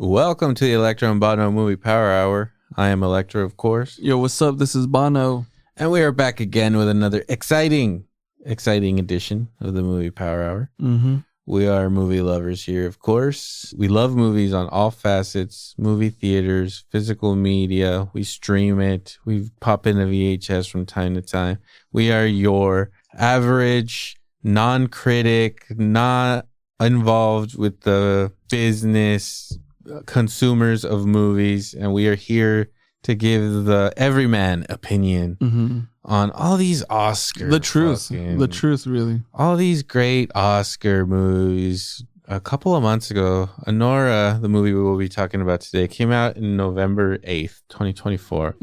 Welcome to the Electro and Banno Movie Power Hour. I am Electro, of course. Yo, what's up? This is Banno. And we are back again with another exciting edition of the Movie Power Hour. Mm-hmm. We are movie lovers here, of course. We love movies on all facets, movie theaters, physical media. We stream it. We pop in a VHS from time to time. We are your average, non-critic, not involved with the business consumers of movies, and we are here to give the everyman opinion on all these Oscar the truth, really. All these great Oscar movies. A couple of months ago, Anora, the movie we will be talking about today, came out in November 8th, 2024.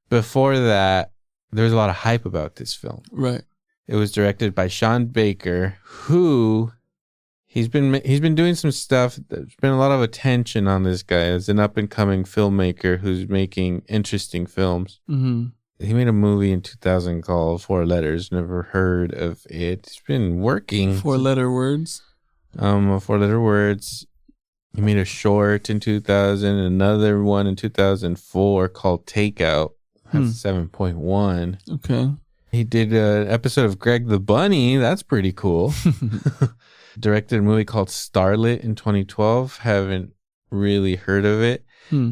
Before that, there was a lot of hype about this film. Right. It was directed by Sean Baker, who he's been doing some stuff. There's been a lot of attention on this guy as an up-and-coming filmmaker who's making interesting films. He made a movie in 2000 called Four Letters. Never heard of it. He's been working. Four-letter words? Four-letter words. He made a short in 2000, another one in 2004 called Takeout. That's 7.1. Okay. He did an episode of Greg the Bunny. That's pretty cool. Directed a movie called Starlet in 2012. Haven't really heard of it.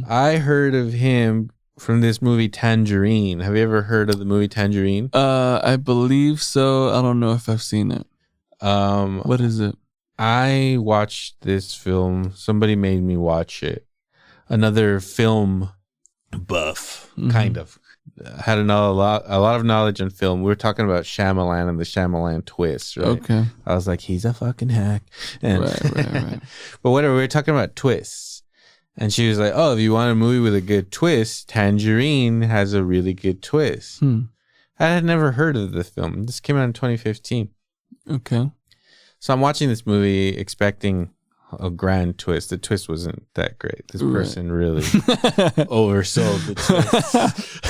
I heard of him from this movie Tangerine. Have you ever heard of the movie Tangerine? I believe so. I don't know if I've seen it. What is it? I watched this film. Somebody made me watch it. Another film buff, kind of. Had a lot of knowledge on film. We were talking about Shyamalan and the Shyamalan twist, right? Okay. I was like, he's a fucking hack. And Right. But whatever, we were talking about twists. And she was like, oh, if you want a movie with a good twist, Tangerine has a really good twist. I had never heard of the film. This came out in 2015. Okay. So I'm watching this movie expecting a grand twist. The twist wasn't that great. This person really oversold the twist.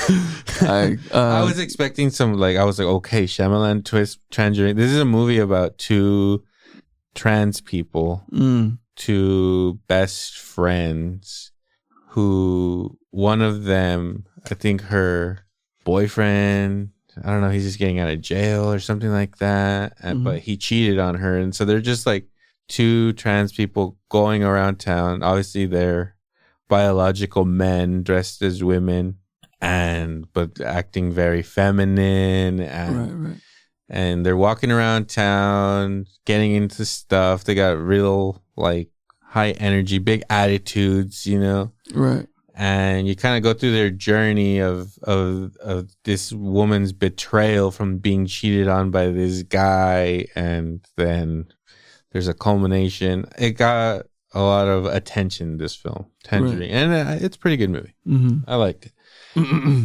I was expecting some, I was like, okay, Shyamalan twist, Tangerine. This is a movie about two trans people, two best friends, who one of them, I think her boyfriend, I don't know, he's just getting out of jail or something like that, but he cheated on her. And so they're just like two trans people going around town. Obviously they're biological men dressed as women, but acting very feminine, and and they're walking around town getting into stuff. They got real high energy, big attitudes, Right. And you kind of go through their journey of this woman's betrayal from being cheated on by this guy, and then there's a culmination. It got a lot of attention, this film, Tangerine. And it's a pretty good movie. I liked it.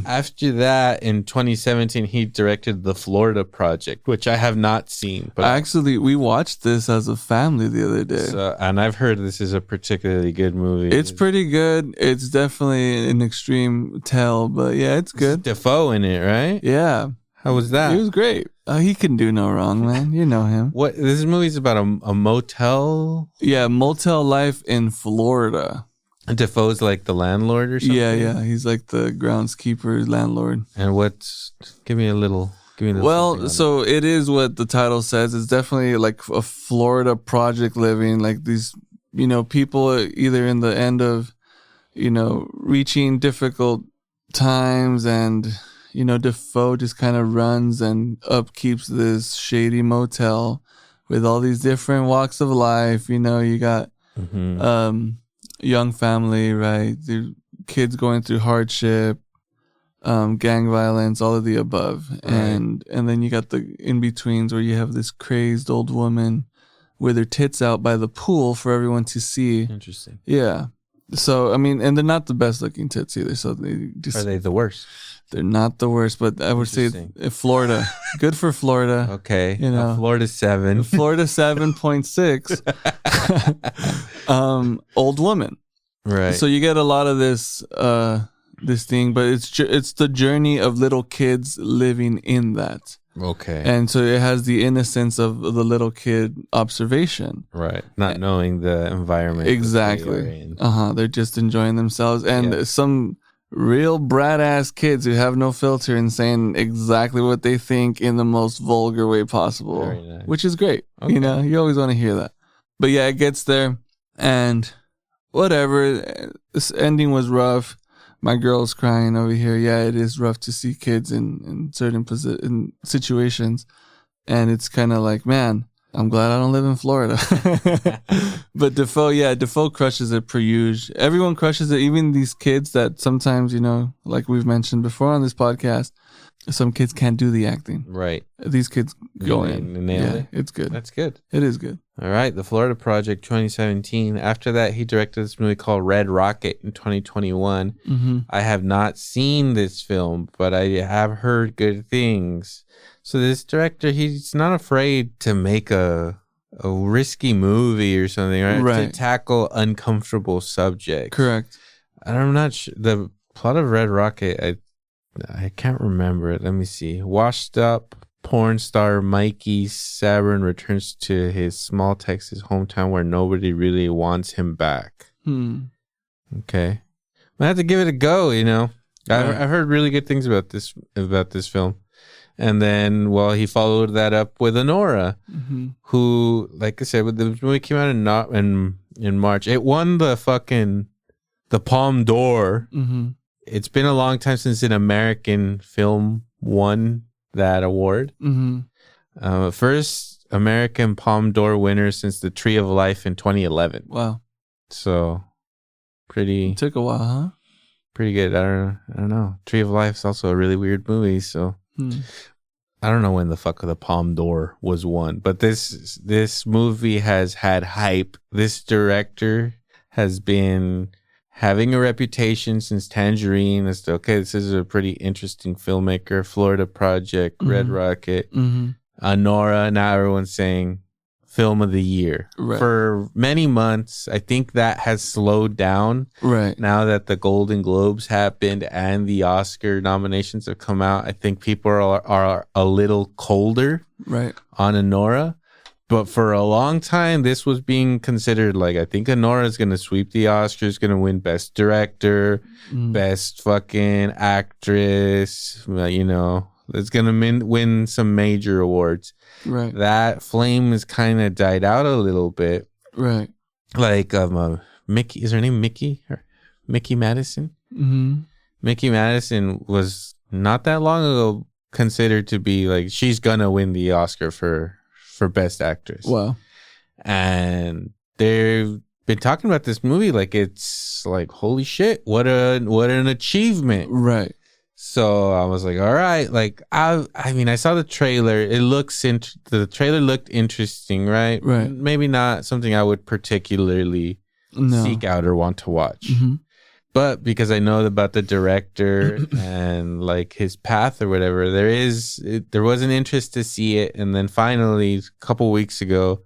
After that, in 2017, he directed The Florida Project, which I have not seen. But Actually, we watched this as a family the other day. And I've heard this is a particularly good movie. It's pretty good. It's definitely an extreme tell, but yeah, it's good. Defoe in it, right? Yeah. How was that? It was great. He can do no wrong, man. You know him. What? This movie's about a motel? Yeah, motel life in Florida. Defoe's like the landlord or something? Yeah. He's like the groundskeeper, landlord. And give me a little. Well, so it is what the title says. It's definitely like a Florida project living. Like these, people either in the end of, reaching difficult times, and Defoe just kind of runs and upkeeps this shady motel with all these different walks of life. You got young family, right? The kids going through hardship, gang violence, all of the above. Right. And then you got the in-betweens where you have this crazed old woman with her tits out by the pool for everyone to see. Interesting. Yeah. So, and they're not the best looking tits either. So Are they the worst? They're not the worst, but I would say Florida. Good for Florida. Okay. Florida 7. Florida 7.6. Old woman. Right. So you get a lot of this thing, but it's the journey of little kids living in that. Okay. And so it has the innocence of the little kid observation. Right. Not knowing the environment. Exactly. They're just enjoying themselves. And some real brat ass kids who have no filter and saying exactly what they think in the most vulgar way possible. Very nice. Which is great. Okay. You know, you always want to hear that. But yeah, it gets there and whatever. This ending was rough. My girl's crying over here. Yeah, it is rough to see kids in certain in situations. And it's kind of like, man, I'm glad I don't live in Florida. But Defoe crushes it per usual. Everyone crushes it, even these kids that sometimes, you know, like we've mentioned before on this podcast, some kids can't do the acting. Right. These kids go in. Nail it. It's good. That's good. It is good. All right. The Florida Project 2017. After that, he directed this movie called Red Rocket in 2021. Mm-hmm. I have not seen this film, but I have heard good things. So this director, he's not afraid to make a risky movie or something, right? Right. To tackle uncomfortable subjects. Correct. I'm not sure. The plot of Red Rocket, I can't remember it. Let me see. Washed up porn star Mikey Madison returns to his small Texas hometown where nobody really wants him back. Okay. I have to give it a go, you know. I've heard really good things about this film. And then, well, he followed that up with Anora, who, like I said, the movie came out in March. It won the Palme d'Or. It's been a long time since an American film won that award. First American Palme d'Or winner since The Tree of Life in 2011. Wow. So, It took a while, huh? pretty good. I don't know. Tree of Life is also a really weird movie, so I don't know when the fuck the Palme d'Or was won, but this movie has had hype. This director has been having a reputation since Tangerine. As to, okay, this is a pretty interesting filmmaker. Florida Project, Red Rocket, Anora. Now everyone's saying film of the year. Right. For many months, I think that has slowed down. Right. Now that the Golden Globes happened and the Oscar nominations have come out, I think people are a little colder on Anora. But for a long time, this was being considered like, I think Anora is going to sweep the Oscars, going to win Best Director, Best fucking Actress, you know, it's going to win some major awards. Right. That flame has kind of died out a little bit. Right. Like, Mickey, is her name Mickey? Mikey Madison? Mikey Madison was not that long ago considered to be like, she's going to win the Oscar for Best Actress. Wow. And they've been talking about this movie like it's like, holy shit, what an achievement. Right. So I was like, all right, like I mean, I saw the trailer. The trailer looked interesting, right? Right. Maybe not something I would particularly seek out or want to watch. But because I know about the director and like his path or whatever, there was an interest to see it. And then finally, a couple weeks ago,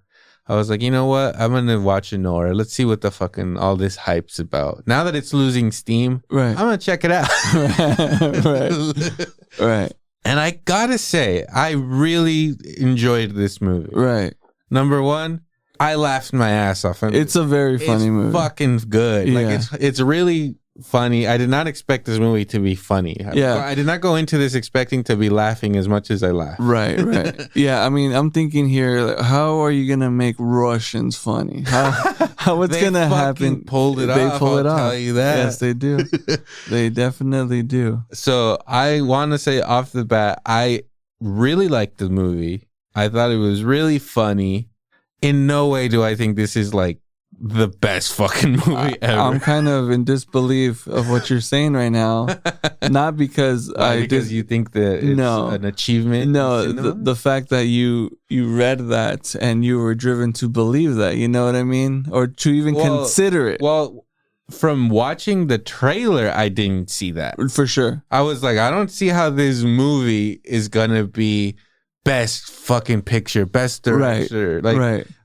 I was like, you know what? I'm going to watch Anora. Let's see what the fucking all this hype's about. Now that it's losing steam, I'm going to check it out. Right. And I got to say, I really enjoyed this movie. Right. Number one, I laughed my ass off. It's a very funny movie. It's fucking good. Yeah. Like it's really funny. I did not expect this movie to be funny. Yeah. I did not go into this expecting to be laughing as much as I laughed. Right. Yeah, I mean, I'm thinking here, like, how are you gonna make Russians funny? What's gonna happen? Pulled it they off. pull it I'll off. tell you that. Yes, they do. They definitely do. So I want to say off the bat, I really liked the movie. I thought it was really funny. In no way do I think this is like the best fucking movie ever. I'm kind of in disbelief of what you're saying right now. Not because because you think that it's an achievement. No, the fact that you read that and you were driven to believe that, you know what I mean? Or to even consider it. Well, from watching the trailer, I didn't see that. For sure. I was like, I don't see how this movie is gonna be best fucking picture, best director.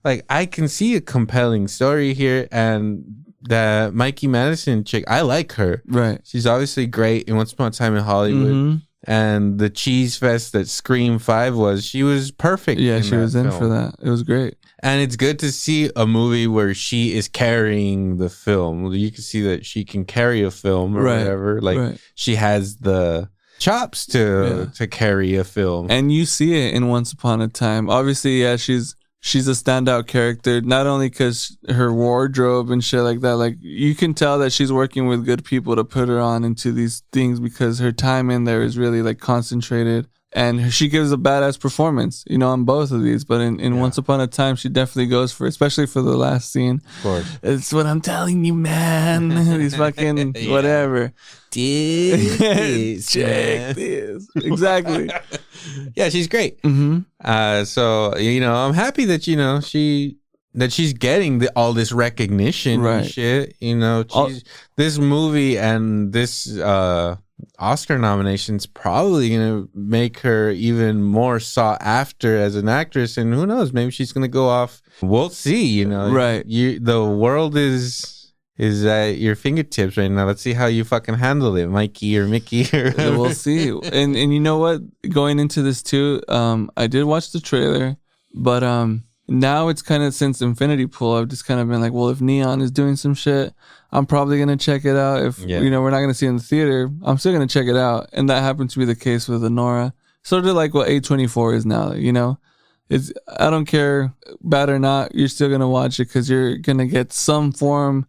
Like I can see a compelling story here, and the Mikey Madison chick, I like her. Right. She's obviously great in Once Upon a Time in Hollywood. and the cheese fest that Scream 5 was, she was perfect. Yeah, she was in for that. It was great. And it's good to see a movie where she is carrying the film. You can see that she can carry a film or whatever. Like she has the chops to carry a film. And you see it in Once Upon a Time. Obviously, yeah, she's a standout character, not only because her wardrobe and shit like that. Like, you can tell that she's working with good people to put her on into these things because her time in there is really like concentrated. And she gives a badass performance, on both of these. But in Once Upon a Time, she definitely goes for it, especially for the last scene. Of course. It's what I'm telling you, man. These fucking whatever. Check this. Exactly. Yeah, she's great. Mm-hmm. So, I'm happy that, she's getting all this recognition and shit. This movie and this Oscar nominations probably gonna make her even more sought after as an actress, and who knows, maybe she's gonna go off. We'll see. The world is at your fingertips right now. Let's see how you fucking handle it, Mikey or Mickey. We'll see. And you know what? Going into this too, I did watch the trailer, but now it's kind of, since Infinity Pool, I've just kind of been like, well, if Neon is doing some shit, I'm probably going to check it out. If, we're not going to see it in the theater, I'm still going to check it out. And that happened to be the case with Anora. Sort of like what A24 is now, It's, I don't care, bad or not, you're still going to watch it because you're going to get some form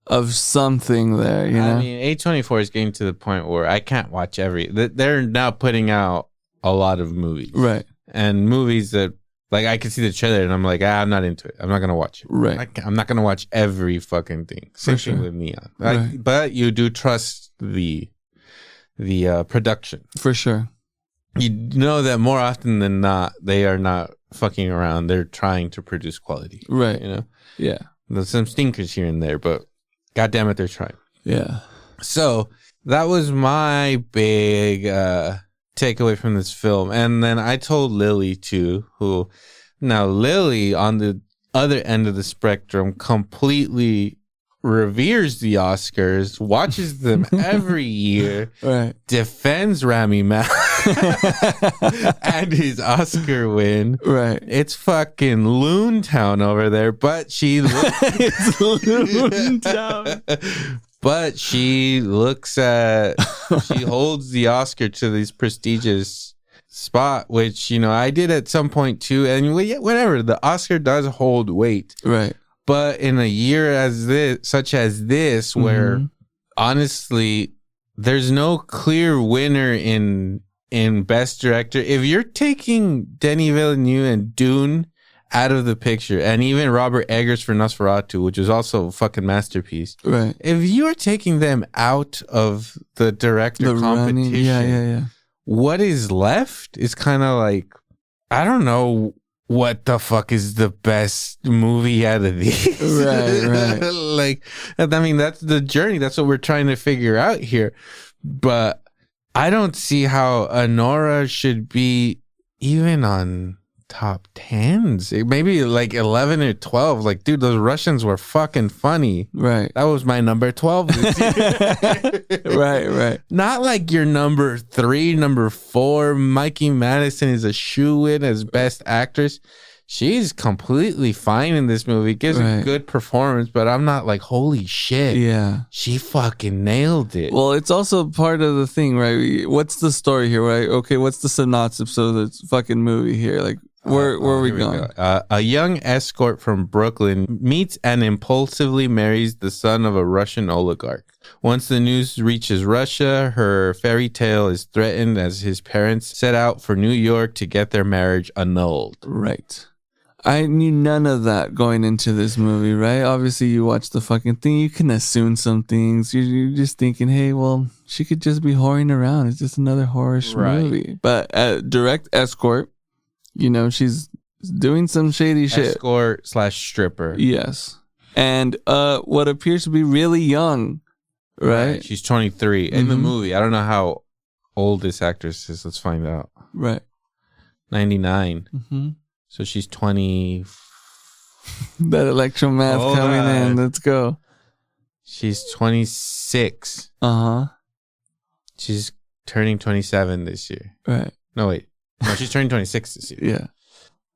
of something there, I mean, A24 is getting to the point where I can't watch they're now putting out a lot of movies. Right. And movies that, like, I can see the trailer and I'm like, I'm not into it. I'm not going to watch it. Right. I'm not going to watch every fucking thing. Same thing with Neon. But you do trust the production. For sure. You know that more often than not, they are not fucking around. They're trying to produce quality. Right. Yeah. There's some stinkers here and there, but God damn it, they're trying. Yeah. So that was my big takeaway from this film. And then I told Lily too, now Lily on the other end of the spectrum completely reveres the Oscars, watches them every year, defends Rami Malek and his Oscar win. Right. It's fucking Loontown over there, but she it's Loontown. But she she holds the Oscar to this prestigious spot, which, I did at some point too. And whatever, the Oscar does hold weight. Right. But in a year such as this, where honestly, there's no clear winner in Best Director. If you're taking Denis Villeneuve and Dune out of the picture, and even Robert Eggers for Nosferatu, which is also a fucking masterpiece. Right. If you're taking them out of the director competition, what is left is kind of like, I don't know what the fuck is the best movie out of these. Right. Like, I mean, that's the journey. That's what we're trying to figure out here. But I don't see how Anora should be even on top 10s, maybe like 11 or 12. Like, dude, those Russians were fucking funny. Right. That was my number 12 this year. Right. Not like your number 3, number 4. Mikey Madison is a shoo-in as best actress. She's completely fine in this movie. Gives a good performance, but I'm not like, holy shit. Yeah. She fucking nailed it. Well, it's also part of the thing, right? What's the story here, right? Okay, what's the synopsis of the fucking movie here? Like, where are we going? A young escort from Brooklyn meets and impulsively marries the son of a Russian oligarch. Once the news reaches Russia, her fairy tale is threatened as his parents set out for New York to get their marriage annulled. Right. I knew none of that going into this movie, right? Obviously, you watch the fucking thing, you can assume some things. You're just thinking, hey, well, she could just be whoring around. It's just another horror-ish movie. But direct escort, she's doing some shady shit. Escort / stripper. Yes. And what appears to be really young, right? She's 23 in the movie. I don't know how old this actress is. Let's find out. Right. 99. Mm-hmm. So she's 20. That Electro math coming in. Let's go. She's 26. Uh-huh. She's turning 27 this year. Right. No, wait. No, she's turning 26 this year. Yeah.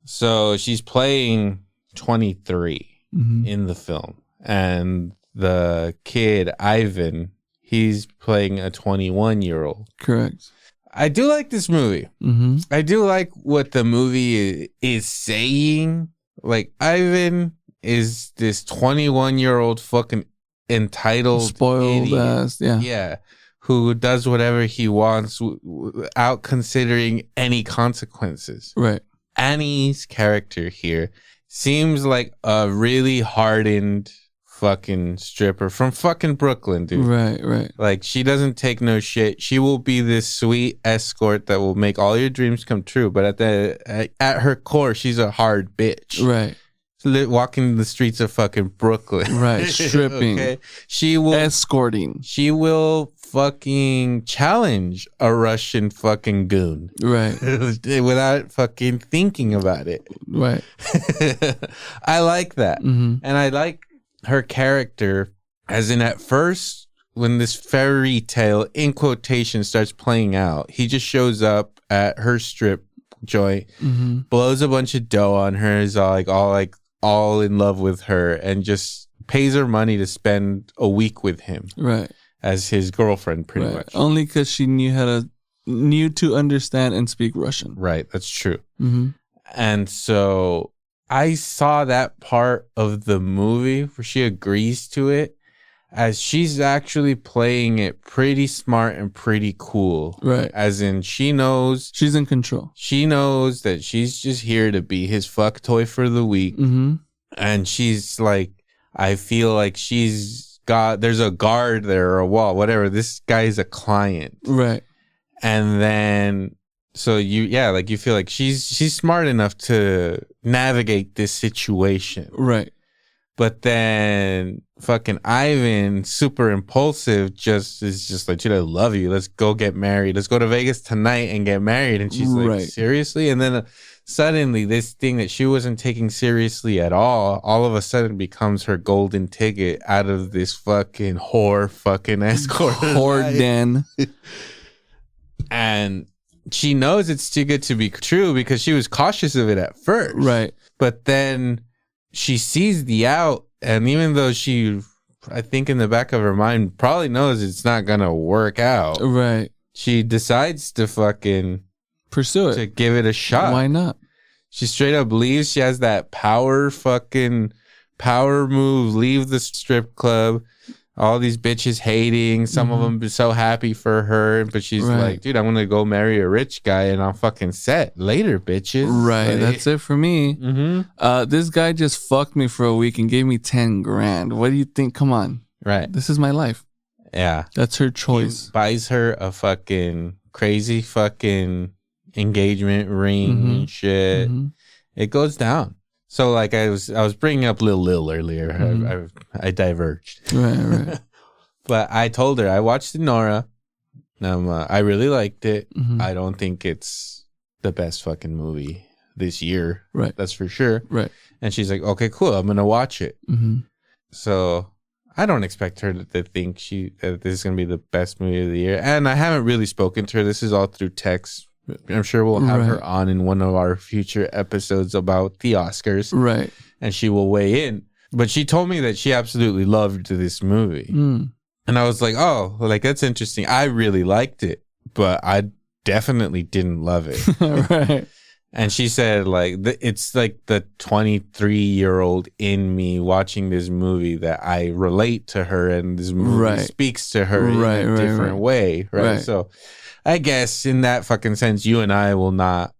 So she's playing 23 in the film. And the kid, Ivan, he's playing a 21-year-old. Correct. I do like this movie. I do like what the movie is saying. Like, Ivan is this 21-year-old fucking entitled, spoiled idiot. Ass. Yeah. Yeah. Who does whatever he wants without considering any consequences. Right. Annie's character here seems like a really hardened fucking stripper from fucking Brooklyn, dude. Right. Like, she doesn't take no shit. She will be this sweet escort that will make all your dreams come true. But at her core, she's a hard bitch. Right. Walking the streets of fucking Brooklyn. Right. Stripping. Okay? She will escorting. She will fucking challenge a Russian fucking goon. Right. Without fucking thinking about it. Right. I like that. And I like her character, as in at first, when this fairy tale in quotation starts playing out, he just shows up at her strip joint, blows a bunch of dough on her, is all in love with her, and just pays her money to spend a week with him. Right. As his girlfriend, pretty much. Only because she knew to understand and speak Russian. Right. That's true. And so I saw that part of the movie where she agrees to it, as she's actually playing it pretty smart and pretty cool. Right. As in, she knows. She's in control. She knows that she's just here to be his fuck toy for the week. And she's like, I feel like there's a guard there or a wall, whatever. This guy's a client. Right. And then, so you feel like she's smart enough to navigate this situation. Right. But then fucking Ivan, super impulsive, is just like, dude, I love you. Let's go get married. Let's go to Vegas tonight and get married. And she's like, seriously? And then suddenly this thing that she wasn't taking seriously at all of a sudden becomes her golden ticket out of this fucking whore fucking escort. Whore den. And she knows it's too good to be true because she was cautious of it at first. Right. But then she sees the out, and even though she, I think in the back of her mind, probably knows it's not going to work out. Right. She decides to fucking pursue it. To give it a shot. Why not? She straight up leaves. She has that power move, leave the strip club. All these bitches hating. Some of them be so happy for her. But she's like, dude, I'm going to go marry a rich guy and I'll fucking set. Later, bitches. Right. Like, that's it for me. This guy just fucked me for a week and gave me 10 grand. What do you think? Come on. Right. This is my life. Yeah. That's her choice. He buys her a fucking crazy fucking engagement ring and shit. It goes down. So like I was bringing up Lil earlier. I diverged. Right. But I told her I watched Anora. I really liked it. I don't think it's the best fucking movie this year. Right. That's for sure. Right. And she's like, okay, cool. I'm gonna watch it. So I don't expect her to think that this is gonna be the best movie of the year. And I haven't really spoken to her. This is all through text. I'm sure we'll have her on in one of our future episodes about the Oscars. Right. And she will weigh in. But she told me that she absolutely loved this movie. And I was like, oh, like that's interesting. I really liked it, but I definitely didn't love it. Right. And she said, like, it's like the 23-year-old in me watching this movie that I relate to her, and this movie speaks to her in a different way. Right. So I guess in that fucking sense, you and I will not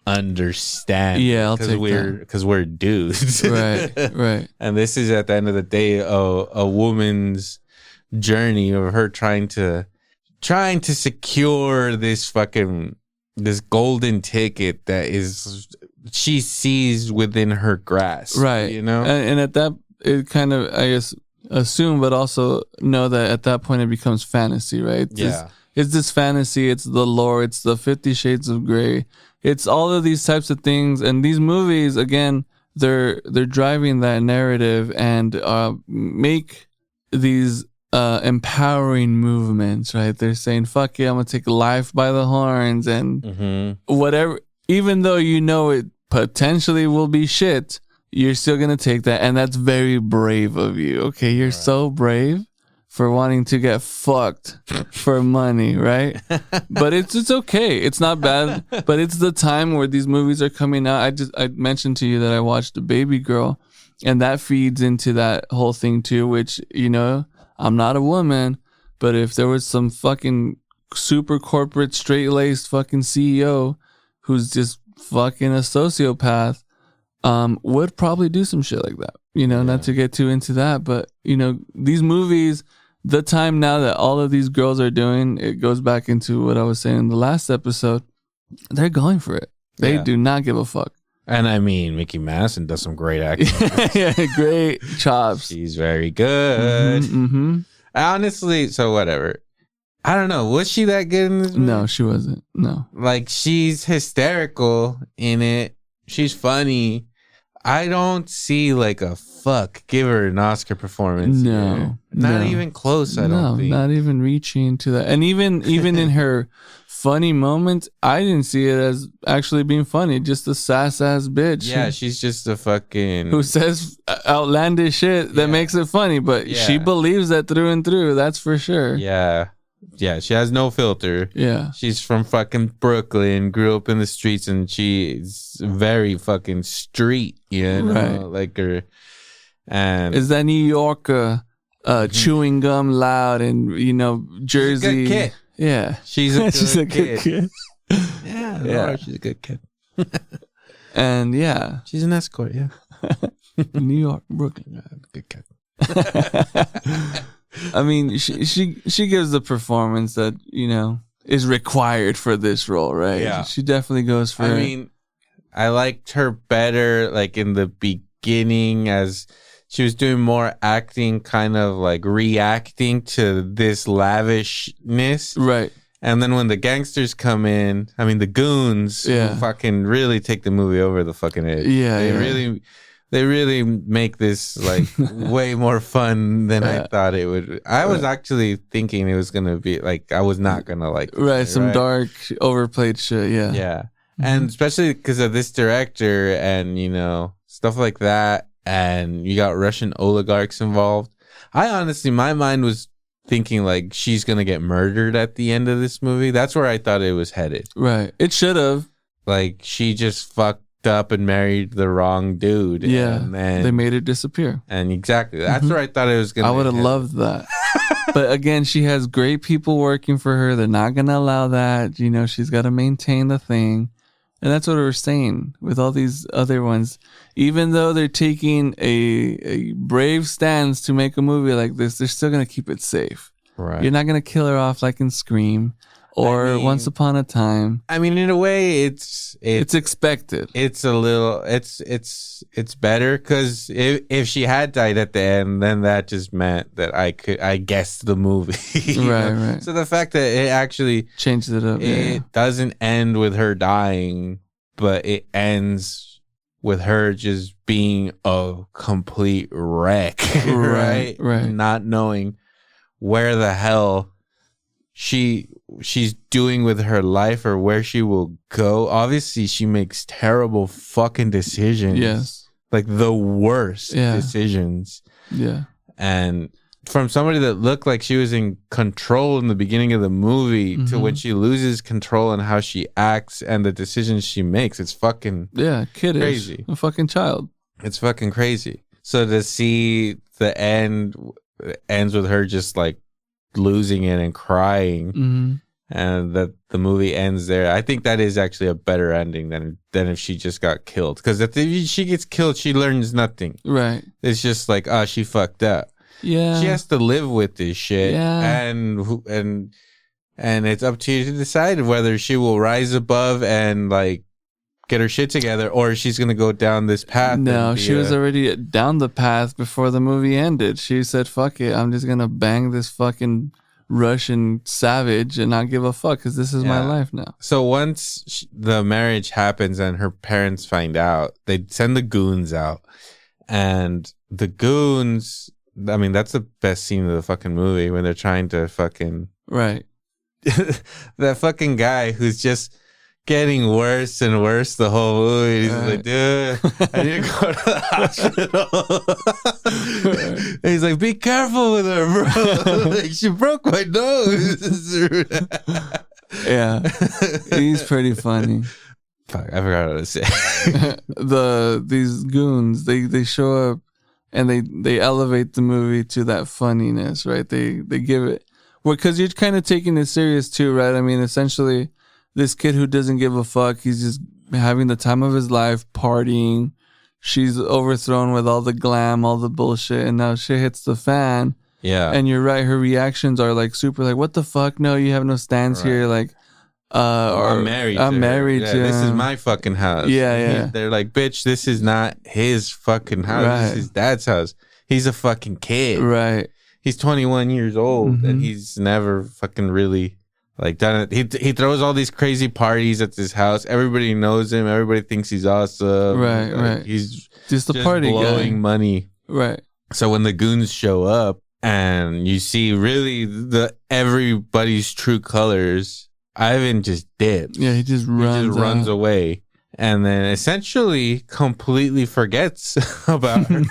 understand. Yeah, I'll take that. Because we're dudes. Right. And this is at the end of the day a woman's journey of her trying to secure this golden ticket that she sees within her grasp. Right. You know? And at that, it kind of, I guess, assume, but also know that at that point it becomes fantasy, right? It's this fantasy, it's the lore, it's the 50 Shades of Grey. It's all of these types of things. And these movies, again, they're driving that narrative and make these empowering movements, right? They're saying, fuck it, I'm gonna take life by the horns and whatever, even though you know it potentially will be shit, you're still gonna take that, and that's very brave of you. Okay, you're so brave for wanting to get fucked for money, right? But it's okay. It's not bad, but it's the time where these movies are coming out. I mentioned to you that I watched The Baby Girl, and that feeds into that whole thing too, which, you know, I'm not a woman, but if there was some fucking super corporate straight-laced fucking CEO who's just fucking a sociopath, would probably do some shit like that. You know, not to get too into that, but, you know, these movies, the time now that all of these girls are doing, it goes back into what I was saying in the last episode. They're going for it. They do not give a fuck. And I mean, Mikey Madison does some great acting. Yeah, great chops. She's very good. Honestly, so whatever. I don't know. Was she that good in this movie? No, she wasn't. No. Like, she's hysterical in it. She's funny. I don't see like a fuck. Give her an Oscar performance. No. Not even close, I don't think. Not even reaching to that. And even in her funny moments, I didn't see it as actually being funny. Just a sass ass bitch. Yeah, she's just a fucking... who says outlandish shit that makes it funny, but she believes that through and through. That's for sure. Yeah. Yeah, she has no filter. Yeah. She's from fucking Brooklyn, grew up in the streets, and she's very fucking street, you know? Right. Like her... And is that New Yorker chewing gum loud and, you know, Jersey? She's a good kid. Yeah. She's a good she's a good kid. Yeah, she's a good kid. And yeah. She's an escort, yeah. New York, Brooklyn. Yeah, good kid. I mean, she gives the performance that, you know, is required for this role, right? Yeah. She definitely goes for it. I mean, I liked her better, like, in the beginning, as she was doing more acting, kind of like reacting to this lavishness. Right. And then when the gangsters come in, I mean, the goons who fucking really take the movie over the fucking edge. Yeah. They really make this like way more fun than I thought it would. I was actually thinking it was going to be like, I was not going to like. Right. Some dark, overplayed shit. Yeah. Yeah. And especially because of this director and, you know, stuff like that. And you got Russian oligarchs involved. I honestly, my mind was thinking like she's going to get murdered at the end of this movie. That's where I thought it was headed. Right. It should have. Like she just fucked up and married the wrong dude. Yeah. And then, they made it disappear. And exactly. That's where I thought it was going to I would have loved that. But again, she has great people working for her. They're not going to allow that. You know, she's got to maintain the thing. And that's what we're saying with all these other ones. Even though they're taking a brave stance to make a movie like this, they're still going to keep it safe. Right. You're not going to kill her off like in Scream or Once Upon a Time. I mean, in a way, it's expected. It's a little, it's better because if she had died at the end, then that just meant that I guessed the movie. Right. So the fact that it actually changes it up. It doesn't end with her dying, but it ends with her just being a complete wreck. Right. Not knowing where the hell she's doing with her life or where she will go. Obviously, she makes terrible fucking decisions. Yes. Like the worst decisions. Yeah. And from somebody that looked like she was in control in the beginning of the movie to when she loses control and how she acts and the decisions she makes, it's fucking kiddish. Crazy. A fucking child. It's fucking crazy. So to see the end ends with her just like losing it and crying and that the movie ends there, I think that is actually a better ending than if she just got killed, because if she gets killed she learns nothing. Right. It's just like, oh, she fucked up. Yeah. She has to live with this shit. Yeah. And it's up to you to decide whether she will rise above and like get her shit together or she's gonna go down this path. No, she was already down the path before the movie ended. She said, fuck it, I'm just gonna bang this fucking Russian savage and not give a fuck because this is my life now. So once the marriage happens and her parents find out, they send the goons out, and the goons, I mean, that's the best scene of the fucking movie when they're trying to fucking right. that fucking guy who's just getting worse and worse the whole movie. He's like, dude, I need to go to the hospital. And he's like, be careful with her, bro. Like, she broke my nose. Yeah, he's pretty funny. Fuck, I forgot what to say. These goons, they show up and they elevate the movie to that funniness, right? They give it, well, because you're kind of taking it serious too, right? I mean, essentially, this kid who doesn't give a fuck, he's just having the time of his life, partying. She's overthrown with all the glam, all the bullshit, and now shit hits the fan. Yeah. And you're right, her reactions are like super like, what the fuck? No, you have no stance here. Like, I'm married. I'm married. Yeah, this is my fucking house. Yeah. They're like, bitch, this is not his fucking house. Right. This is his dad's house. He's a fucking kid. Right. He's 21 years old and he's never fucking really like done it. He throws all these crazy parties at this house. Everybody knows him. Everybody thinks he's awesome. Right, like, right. He's just a party blowing guy. money. Right. So when the goons show up and you see really everybody's true colors, Ivan just dips. Yeah, he just runs away. And then essentially completely forgets about her.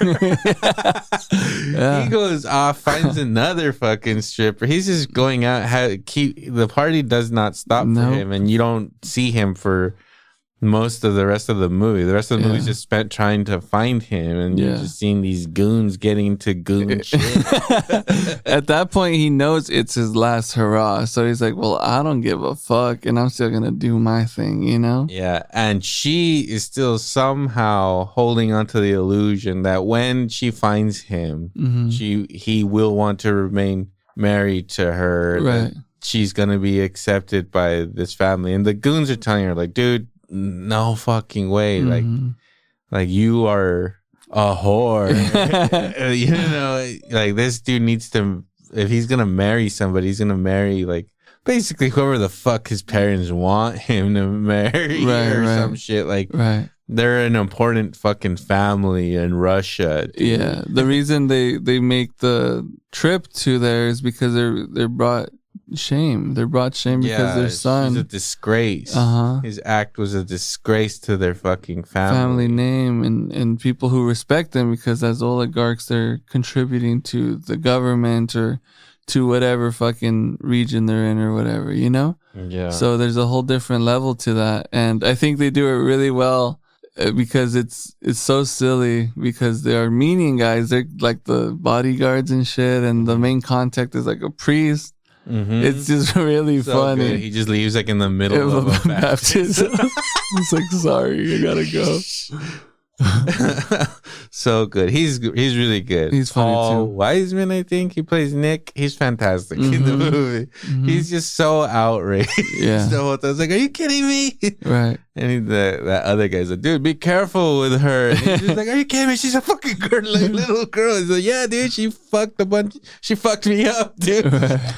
Yeah. He goes off, finds another fucking stripper. He's just going out. The party does not stop for him, and you don't see him for most of the rest of the movie. The rest of the movie is just spent trying to find him, and you're just seeing these goons getting into goon shit. At that point, he knows it's his last hurrah, so he's like, well, I don't give a fuck, and I'm still gonna do my thing, you know? Yeah, and she is still somehow holding onto the illusion that when she finds him, he will want to remain married to her. Right. She's gonna be accepted by this family, and the goons are telling her, like, dude, no fucking way. Like you are a whore. You know, like this dude needs to, if he's gonna marry somebody, he's gonna marry like basically whoever the fuck his parents want him to marry or some shit. Like they're an important fucking family in Russia. Dude. Yeah. The reason they make the trip to there is because they're brought shame. They're brought shame because their son is a disgrace. His act was a disgrace to their fucking family name and people who respect them, because as oligarchs they're contributing to the government or to whatever fucking region they're in or whatever, you know? Yeah. So there's a whole different level to that, and I think they do it really well. Because it's so silly, because they are Armenian guys. They're like the bodyguards and shit, and the main contact is like a priest. It's just really funny. Good. He just leaves like in the middle of a baptism. It's like, sorry, I gotta go. So good. He's really good. He's funny Paul too. Wiseman, I think he plays Nick. He's fantastic in the movie. He's just so outraged. Yeah. So I was like, "Are you kidding me?" Right. And that other guy's like, "Dude, be careful with her." And he's just like, "Are you kidding me? She's a fucking girl, like little girl." He's like, "Yeah, dude, she fucked me up, dude." Right.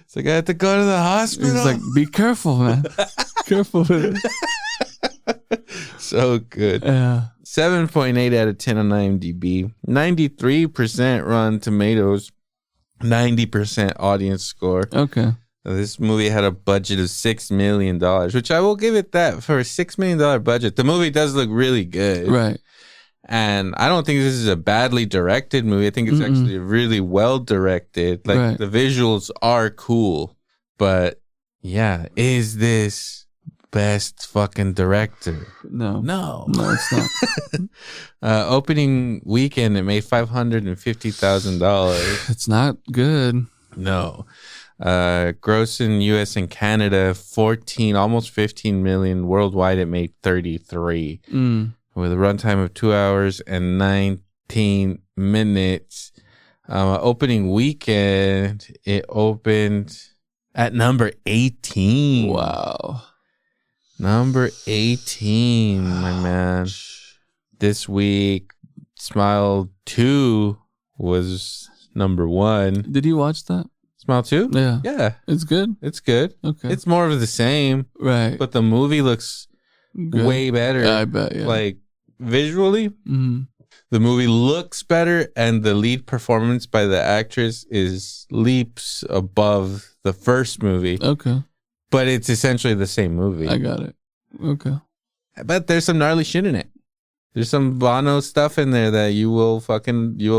It's like, I had to go to the hospital. He's like, be careful, man. Careful with it. So good. Yeah. 7.8 out of 10 on IMDb. 93% Rotten Tomatoes. 90% audience score. Okay. This movie had a budget of $6 million, which I will give it that. For a $6 million budget, the movie does look really good. Right. And I don't think this is a badly directed movie. I think it's actually really well directed. Like the visuals are cool. But yeah, is this best fucking director? No, it's not. Opening weekend, it made $550,000. It's not good. No. Gross in US and Canada, 14, almost 15 million. Worldwide, it made 33. With a runtime of 2 hours and 19 minutes. Opening weekend, it opened at number 18. Wow. Number 18, my man. This week, Smile 2 was number 1. Did you watch that? Smile 2? Yeah. Yeah. It's good? It's good. Okay. It's more of the same. Right. But the movie looks good. way better. Yeah, I bet, yeah. Like, visually, The movie looks better, and the lead performance by the actress is leaps above the first movie. Okay. But it's essentially the same movie. I got it. Okay. But there's some gnarly shit in it. There's some Banno stuff in there that you will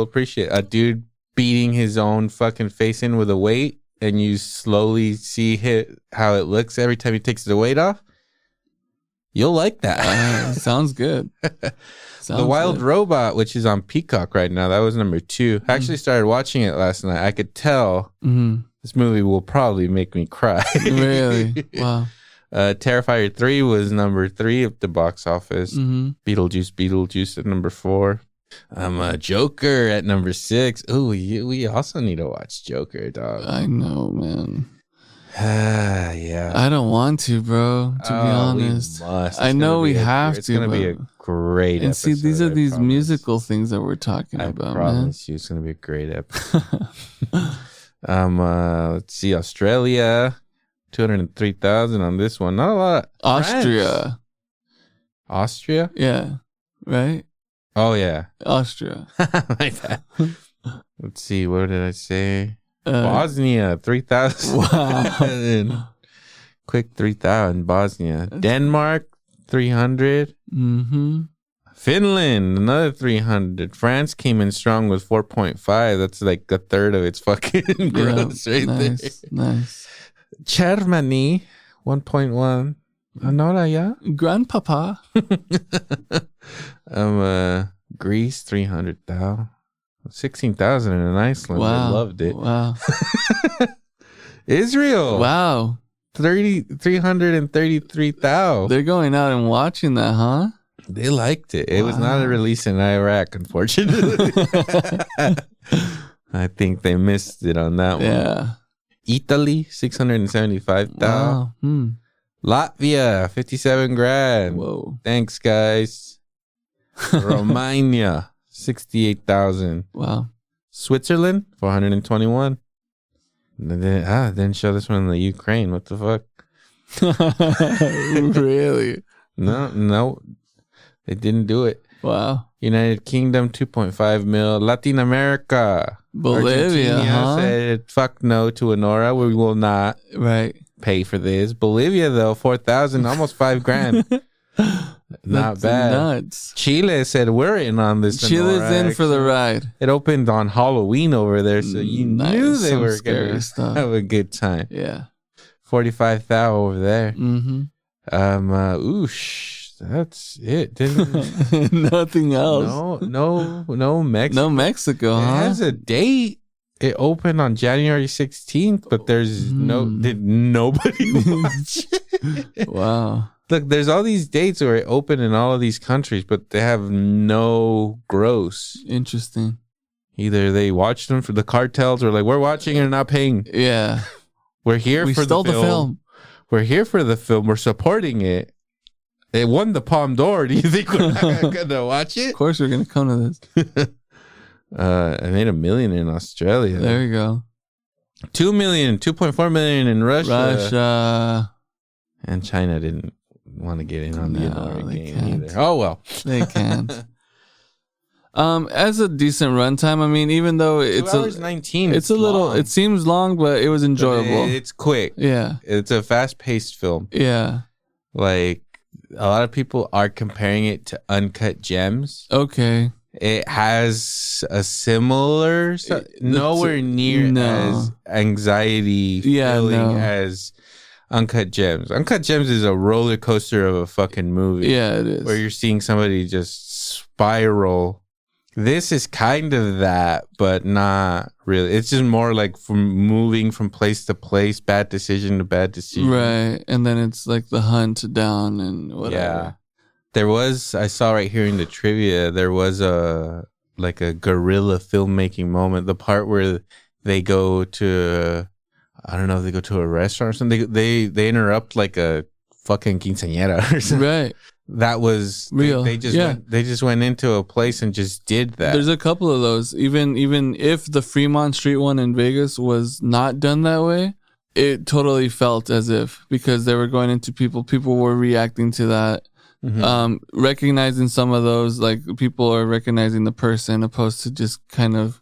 appreciate. A dude beating his own fucking face in with a weight, and you slowly see how it looks every time he takes the weight off. You'll like that. Sounds good. The Wild Robot, which is on Peacock right now, that was number 2. I actually started watching it last night. I could tell this movie will probably make me cry. Really? Wow. Terrifier 3 was number 3 at the box office. Beetlejuice at number 4. Joker at number 6. Ooh, we also need to watch Joker, dog. I know, man. Yeah. I don't want to, bro. To be honest, I know we have to. It's gonna be a great episode. And see, these are these musical things that we're talking about. I promise you, it's gonna be a great episode. Let's see, Australia, 203,000 on this one. Not a lot. Austria. Austria? Yeah. Right. Oh yeah. Austria. Like that. Let's see. What did I say? Bosnia, 3,000. Wow. Quick 3,000. Bosnia. Denmark, 300. Finland, another 300. France came in strong with 4.5. That's like a third of its fucking gross right there. Nice. Germany, 1.1. Anora, yeah? Grandpapa. Greece, 300,000. 16,000 in Iceland. Wow. I loved it. Wow. Israel. Wow. 333,000. They're going out and watching that, huh? They liked it. It was not a release in Iraq, unfortunately. I think they missed it on that one. Yeah. Italy, 675,000. Wow. Latvia, 57 grand. Whoa. Thanks, guys. Romania, 68,000. Wow. Switzerland, 421. Didn't show this one in the Ukraine. What the fuck? Really? No. They didn't do it. Wow. United Kingdom, 2.5 mil. Latin America. Bolivia, Argentina said fuck no to Anora. We will not pay for this. Bolivia, though, 4,000, almost 5 grand. Not bad. Nuts. Chile said we're in on this. Chile's in for the ride. It opened on Halloween over there, so you knew they were going to have a good time. Yeah. 45,000 over there. Oosh. That's it. Nothing else. No Mexico. No Mexico, huh? It has a date. It opened on January 16th, but did nobody watch it? Wow. Look, there's all these dates where it opened in all of these countries, but they have no gross. Interesting. Either they watched them for the cartels or like, we're watching and not paying. Yeah. We're here for the film. We're here for the film. We're supporting it. It won the Palme d'Or. Do you think we're not going to watch it? Of course we're going to come to this. I made $1 million in Australia. There you go. 2 million, 2.4 million in Russia. And China didn't want to get in on the Anora game either. Oh, well. They can't. As a decent runtime, I mean, even though it's 2 hours 19, it's a little, it seems long, but it was enjoyable. It's quick. Yeah. It's a fast-paced film. Yeah. Like, a lot of people are comparing it to Uncut Gems. Okay. It has a similar, nowhere near as anxiety feeling as Uncut Gems. Uncut Gems is a roller coaster of a fucking movie. Yeah, it is. Where you're seeing somebody just spiral. This is kind of that, but not really. It's just more like from moving from place to place, bad decision to bad decision. Right. And then it's like the hunt down and whatever. Yeah. I saw right here in the trivia, there was a guerrilla filmmaking moment. The part where they go to, I don't know if they go to a restaurant or something. They interrupt like a fucking quinceañera or something. Right. That was real. They just went into a place and just did that. There's a couple of those. Even if the Fremont Street one in Vegas was not done that way, it totally felt as if, because they were going into people were reacting to that. recognizing some of those, like people are recognizing the person opposed to just kind of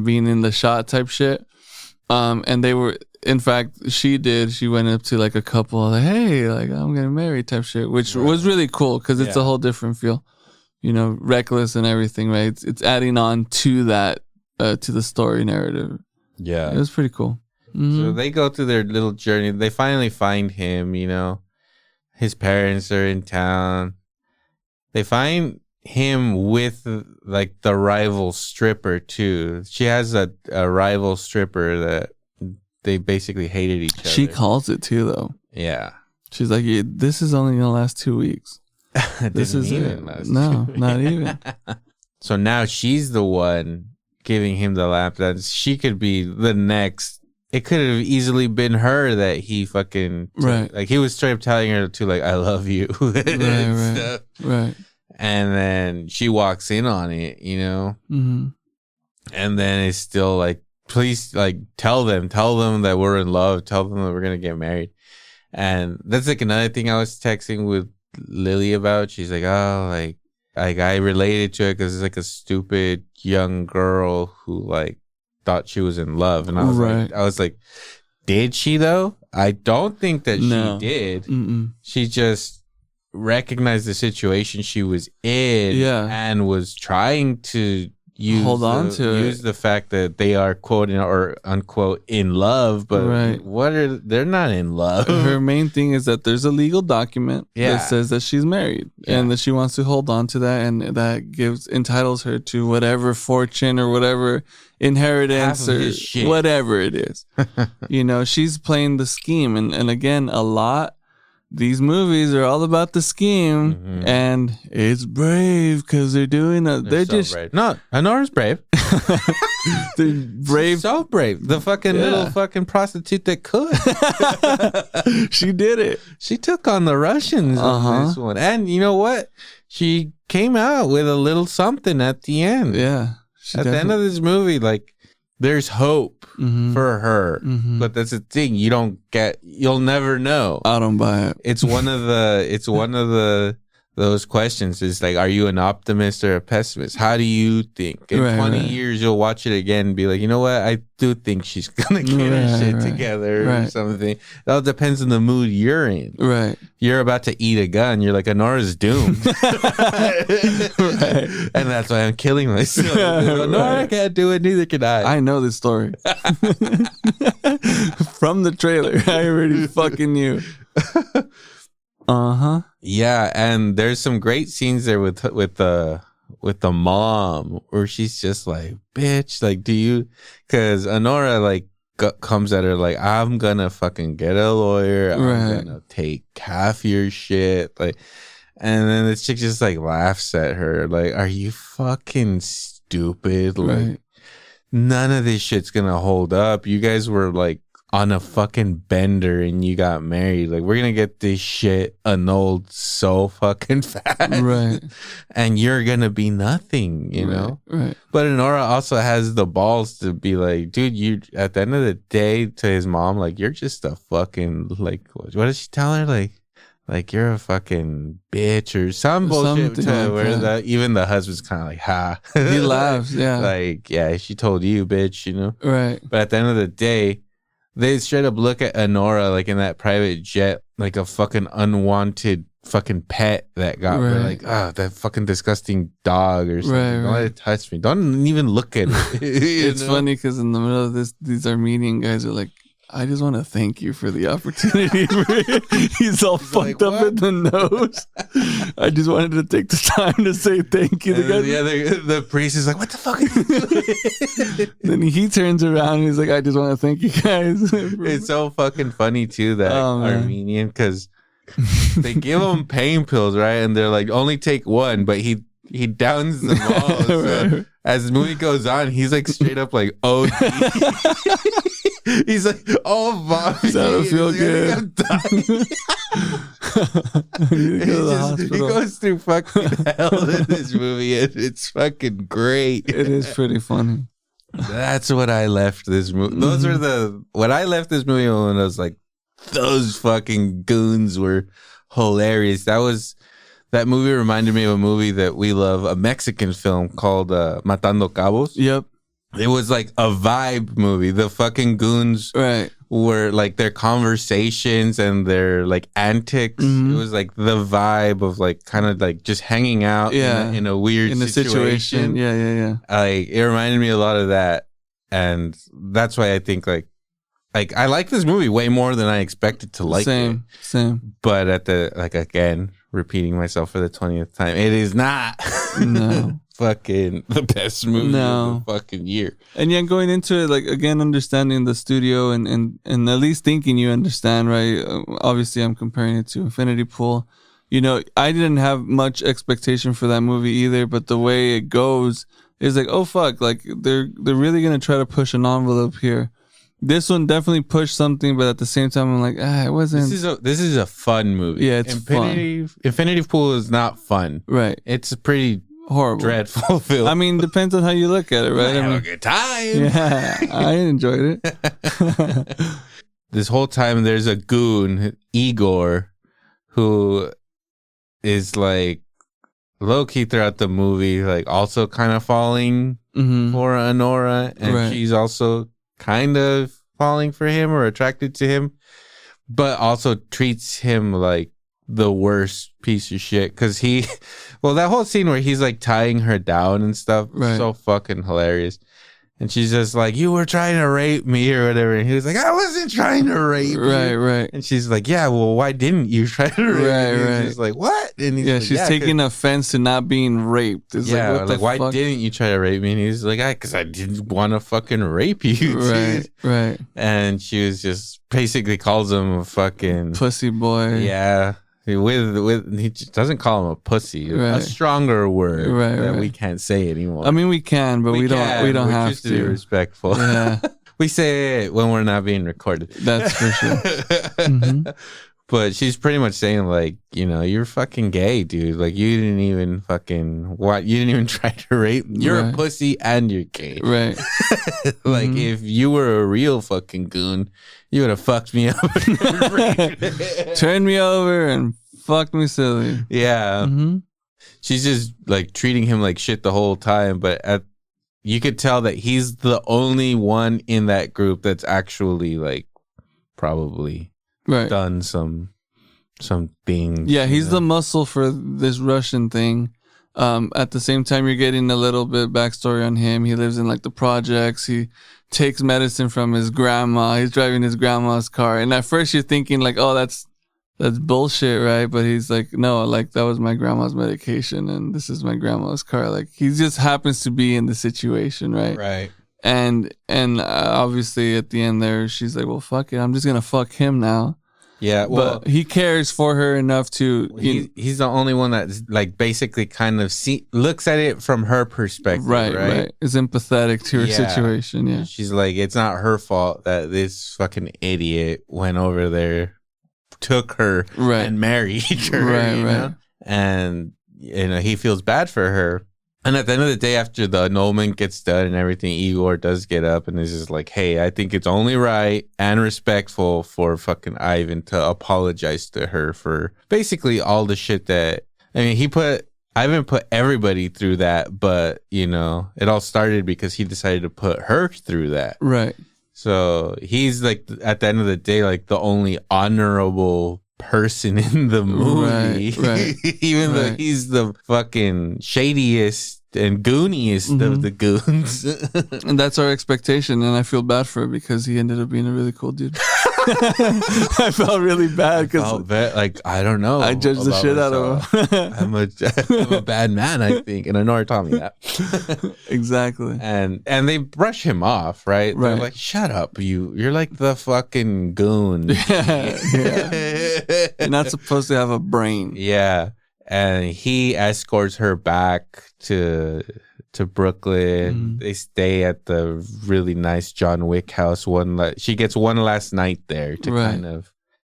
being in the shot type shit. And they were, in fact, she went up to like a couple, like, hey, like I'm getting married type shit, which was really cool because it's a whole different feel, you know, reckless and everything, right? It's adding on to that, to the story narrative. Yeah. It was pretty cool. So they go through their little journey. They finally find him, you know. His parents are in town. They find him with like the rival stripper too. She has a rival stripper that they basically hated each other. She calls it too, though. Yeah. She's like, this is only gonna last 2 weeks. This is it. No, not even. So now she's the one giving him the lap dance. She could be the next. It could have easily been her that he fucking like he was straight up telling her to like I love you. Right. And then she walks in on it, you know. And then it's still like, please, like tell them that we're in love. Tell them that we're gonna get married. And that's like another thing I was texting with Lily about. She's like, oh, like I related to it because it's like a stupid young girl who like thought she was in love, and I was like, did she though? I don't think that she did. She just recognized the situation she was in, and was trying to use the fact that they are quote or unquote in love, but they're not in love. Her main thing is that there's a legal document that says that she's married and that she wants to hold on to that, and that entitles her to whatever fortune or whatever inheritance or whatever it is. You know, she's playing the scheme, and again, these movies are all about the scheme, and it's brave because they're doing it. They're so just brave. No, Anora's brave. They're brave. She's so brave. The fucking little fucking prostitute that could. She did it. She took on the Russians on this one, and you know what? She came out with a little something at the end. Yeah. The end of this movie, like, there's hope for her, but that's the thing. You'll never know. I don't buy it. It's one of those questions is like, are you an optimist or a pessimist? How do you think? In 20 years, you'll watch it again and be like, you know what? I do think she's going to get her shit together or something. It all depends on the mood you're in. Right. You're about to eat a gun. You're like, Anora's doomed. And that's why I'm killing myself. Anora can't do it. Neither can I. I know this story. From the trailer. I already fucking knew. Yeah, and there's some great scenes there with the mom where she's just like, bitch, like, do you? Because Anora like comes at her like, I'm gonna fucking get a lawyer. I'm gonna take half your shit, like, and then this chick just like laughs at her like, are you fucking stupid? Like, none of this shit's gonna hold up. You guys were like on a fucking bender and you got married. Like, we're gonna get this shit annulled so fucking fast. Right. And you're gonna be nothing, you know? Right. But Anora also has the balls to be like, dude, you at the end of the day to his mom, like, you're just a fucking, like, what does she tell her? Like you're a fucking bitch or some bullshit to where even the husband's kind of like, ha. He laughs, yeah. Like, yeah, she told you, bitch, you know? Right. But at the end of the day, they straight up look at Anora like in that private jet, like a fucking unwanted fucking pet that got like, that fucking disgusting dog or something. Don't let it touch me. Don't even look at it. It's funny because in the middle of this, these Armenian guys are like, I just want to thank you for the opportunity. He's all fucked up in the nose. I just wanted to take the time to say thank you. The priest is like, what the fuck are you doing? Then he turns around and he's like, I just want to thank you guys. It's so fucking funny too, that Armenian, because they give him pain pills, right? And they're like, only take one, but he downs them all. So as the movie goes on, he's like straight up like, oh, he's like, oh, Bob, I don't feel good. He goes through fucking hell in this movie, and it's fucking great. It is pretty funny. That's what I left this movie. Those are what I left this movie when I was like, those fucking goons were hilarious. That movie reminded me of a movie that we love, a Mexican film called Matando Cabos. Yep. It was like a vibe movie. The fucking goons were like their conversations and their like antics. It was like the vibe of like kind of like just hanging out in a weird situation. Yeah. Like it reminded me a lot of that. And that's why I think like I like this movie way more than I expected to like it. Same. But at the like again, repeating myself for the 20th time, it is not fucking the best movie of the fucking year. And yeah, going into it, like again, understanding the studio and at least thinking you understand, right? Obviously, I'm comparing it to Infinity Pool. You know, I didn't have much expectation for that movie either, but the way it goes is like, oh fuck, like they're really gonna try to push an envelope here. This one definitely pushed something, but at the same time, I'm like, it wasn't. This is a fun movie. Yeah, it's fun. Infinity Pool is not fun. Right. It's a pretty horrible, dreadful film. I mean, depends on how you look at it, right? I have a good time. Yeah, I enjoyed it. This whole time, there's a goon, Igor, who is like low key throughout the movie, like also kind of falling for Anora, and she's also kind of falling for him or attracted to him, but also treats him like the worst piece of shit. Because that whole scene where he's like tying her down and stuff, so fucking hilarious. And she's just like, you were trying to rape me or whatever. And he was like, I wasn't trying to rape you. Right. And she's like, yeah, well, why didn't you try to rape me? And he's like, what? And he's like, she's taking offense to not being raped. It's like why didn't you try to rape me? And he's like, because I didn't want to fucking rape you. Right. And she was just basically calls him a fucking pussy boy. Yeah. With he doesn't call him a pussy, a stronger word that we can't say anymore. I mean, we can, but we don't have to. Be respectful. Yeah, we say it when we're not being recorded. That's for sure. But she's pretty much saying like, you're fucking gay, dude. Like you didn't even try to rape. You're a pussy and you're gay. Right. Like if you were a real fucking goon, you would have fucked me up. Turned me over and fucked me silly. Yeah. She's just like treating him like shit the whole time, but you could tell that he's the only one in that group that's actually like probably done some things. Yeah, he's the muscle for this Russian thing. At the same time, you're getting a little bit backstory on him. He lives in like the projects. He takes medicine from his grandma. He's driving his grandma's car. And at first you're thinking like, oh, that's bullshit, right? But he's like, no, like that was my grandma's medication and this is my grandma's car. Like he just happens to be in the situation, right? Right. And obviously at the end there, she's like, well, fuck it. I'm just going to fuck him now. Yeah, well, but he cares for her enough to. He's the only one that's like basically kind of looks at it from her perspective, right? Is empathetic to her situation. Yeah, she's like, it's not her fault that this fucking idiot went over there, took her, and married her, right? And he feels bad for her. And at the end of the day, after the annulment gets done and everything, Igor does get up and is just like, hey, I think it's only right and respectful for fucking Ivan to apologize to her for basically all the shit that, I mean, Ivan put everybody through that, but, it all started because he decided to put her through that. Right. So he's like, at the end of the day, like the only honorable person in the movie. Right. Even though he's the fucking shadiest and gooniest of the goons. And that's our expectation, and I feel bad for it because he ended up being a really cool dude. I felt really bad because I don't know. I judged the shit out of him. I'm a bad man, I think, and Anora taught me that. Exactly. And they brush him off, right? They're like, shut up, you're like the fucking goon. Yeah. You're not supposed to have a brain. Yeah. And he escorts her back to Brooklyn. They stay at the really nice John Wick house. She gets one last night there to kind of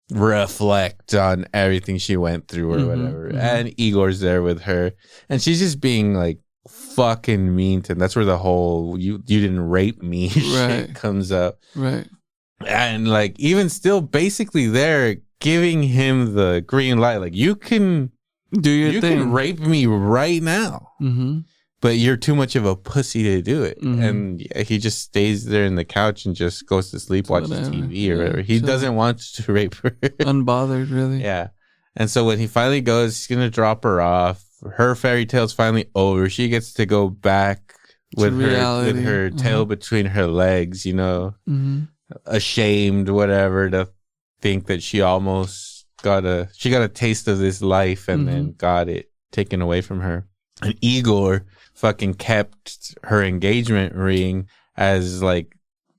reflect on everything she went through or whatever. And Igor's there with her, and she's just being like fucking mean to him. That's where the whole you didn't rape me shit comes up. Right. And like even still basically there giving him the green light. Like, you can do your thing. You can rape me right now. Mm-hmm. But you're too much of a pussy to do it. Mm-hmm. And he just stays there in the couch and just goes to sleep, watches TV or whatever. He doesn't want to rape her. Unbothered, really. Yeah. And so when he finally goes, he's going to drop her off. Her fairy tale's finally over. She gets to go back with her tail between her legs, you know, ashamed, whatever, to think that she almost got a taste of this life and then got it taken away from her. And Igor fucking kept her engagement ring as like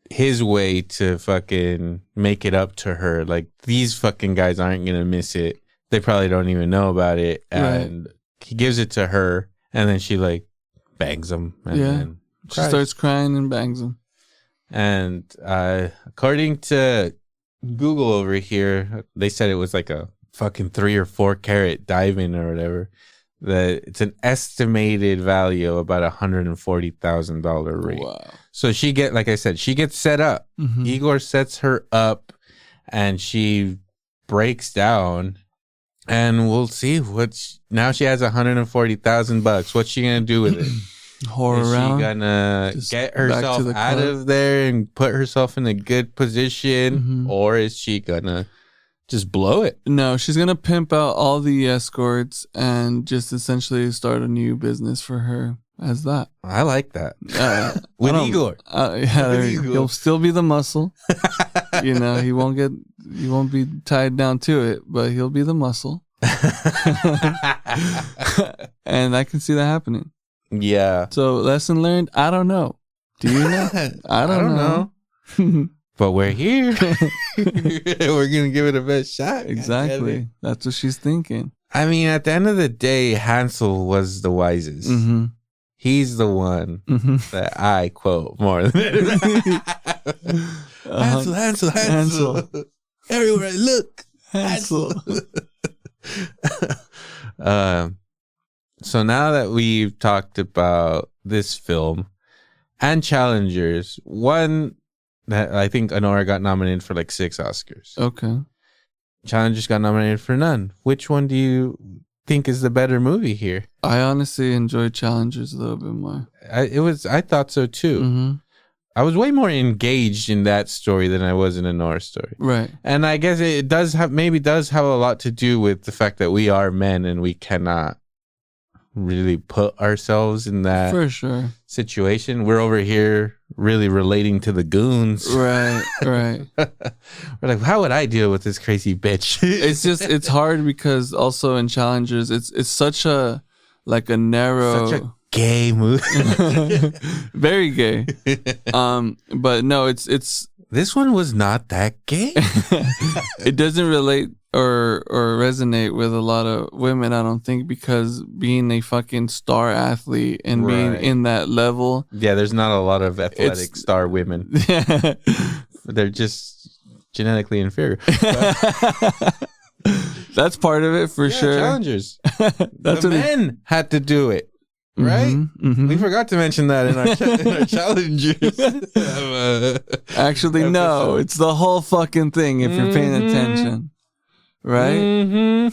his way to fucking make it up to her. Like, these fucking guys aren't gonna miss it. They probably don't even know about it. And he gives it to her, and then she like bangs him. And then she starts crying and bangs him. And according to Google over here, they said it was like a fucking 3 or 4 carat diamond or whatever. That it's an estimated value of about $140,000 ring. Wow. So she gets set up. Igor sets her up, and she breaks down, and we'll see now she has $140,000. What's she gonna do with it? Whore around? She gonna get herself out of there and put herself in a good position, or is she gonna just blow it? No, she's gonna pimp out all the escorts and just essentially start a new business for her as that. I like that. With Igor. He'll still be the muscle. You know, he won't be tied down to it, but he'll be the muscle. And I can see that happening. Yeah. So lesson learned, I don't know. Do you know? I don't know. But we're here. We're going to give it a best shot. Exactly. That's what she's thinking. I mean, at the end of the day, Hansel was the wisest. He's the one that I quote more than Hansel. Everywhere I look, Hansel. So now that we've talked about this film and Challengers, one that I think Anora got nominated for like 6 Oscars. Okay. Challengers got nominated for none. Which one do you think is the better movie here? I honestly enjoyed Challengers a little bit more. I thought so too. I was way more engaged in that story than I was in Anora's story. Right. And I guess it does have a lot to do with the fact that we are men and we cannot really put ourselves in that for sure situation. We're over here really relating to the goons. Right. We're like, how would I deal with this crazy bitch? It's hard because also in Challengers, it's such a narrow, such a gay movie. Very gay. But no, it's this one was not that gay. It doesn't relate or resonate with a lot of women, I don't think, because being a fucking star athlete and being in that level. Yeah, there's not a lot of athletic star women. They're just genetically inferior. That's part of it for sure. Challengers. The men had to do it. Right? We forgot to mention that in our Challengers. Actually, no. It's the whole fucking thing if you're paying attention. Right?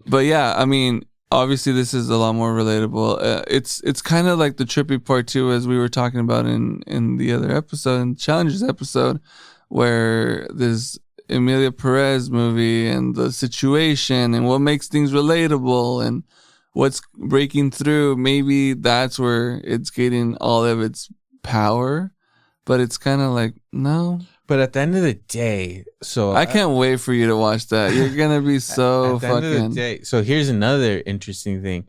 But yeah, I mean, obviously this is a lot more relatable. It's kind of like the trippy part too, as we were talking about in the other episode, in Challengers episode, where this Emilia Perez movie and the situation and what makes things relatable and what's breaking through. Maybe that's where it's getting all of its power, but it's kind of like, no. But at the end of the day, so I can't wait for you to watch that. You're gonna be so fucking. End of the day, so here's another interesting thing.